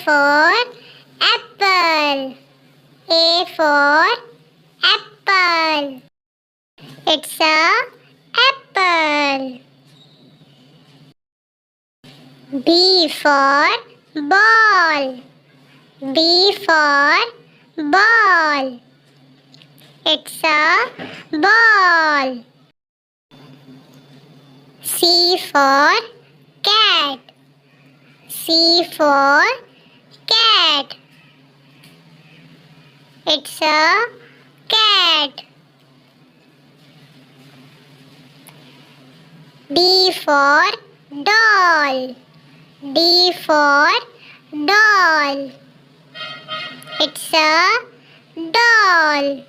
for apple. A for apple. It's a apple. B for ball. B for ball. It's a ball. C for cat. C for cat. It's a cat. D for doll. D for doll. It's a doll.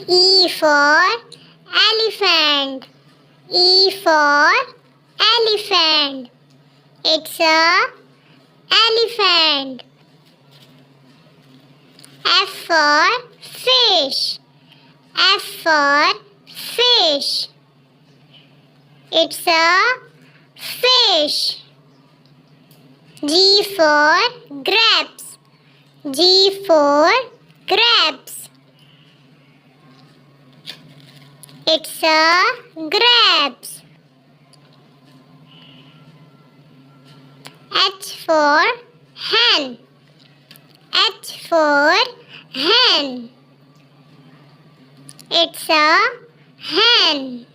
E for elephant. E for elephant. It's a elephant. F for fish. F for fish. It's a fish. G for grapes. G for grapes. It's a grapes. H for hen. H for hen. It's a hen.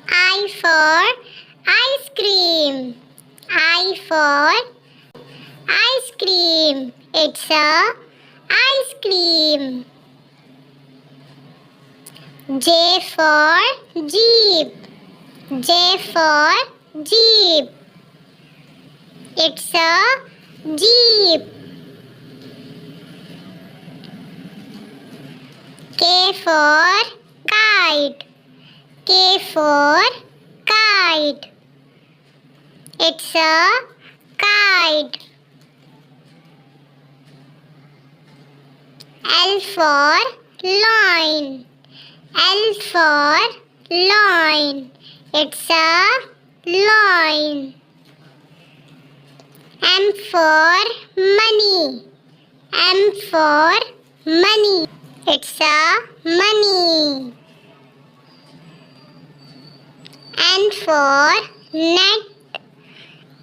I for ice cream. I for ice cream. It's a ice cream. J for jeep. J for jeep. It's a jeep. K for kite. K for kite. It's a kite. L for lion. L for lion. It's a lion. M for money. M for money. It's a money. N for net.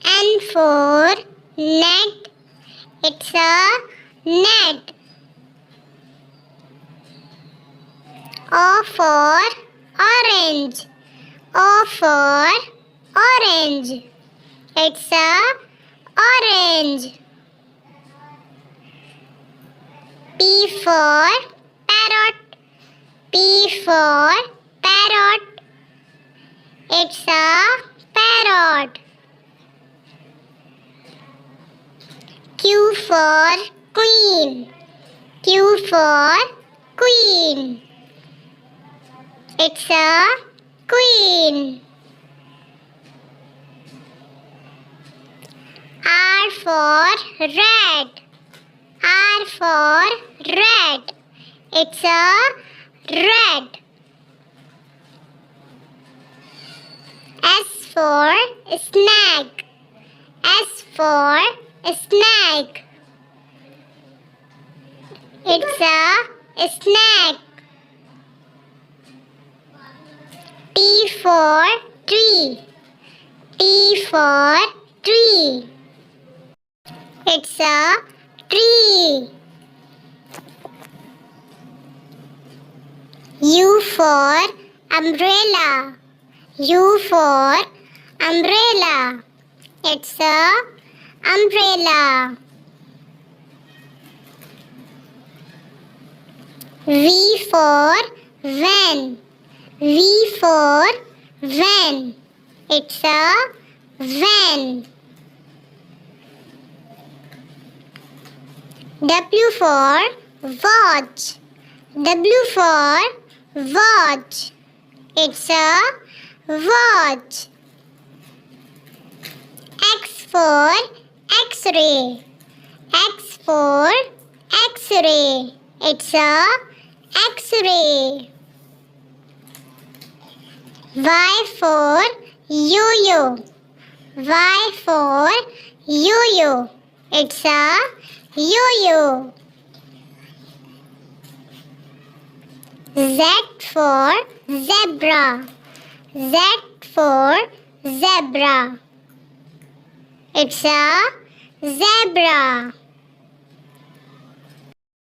N for net. It's a net. O for orange. O for orange. It's a orange. P for parrot. P for parrot. It's a parrot. Q for queen. Q for queen. It's a queen. R for rat. R for rat. It's a rat. S for snake. S for snake. It's a snake. T for tree. T for tree. It's a tree. U for umbrella. U for umbrella. It's a umbrella. V for van. V for van. It's a van. W for watch. W for watch. It's a watch. X for X-ray. X for X-ray. It's a X-ray. Y for yo-yo. Y for yo-yo. It's a yo-yo. Z for zebra. Z for zebra. It's a zebra.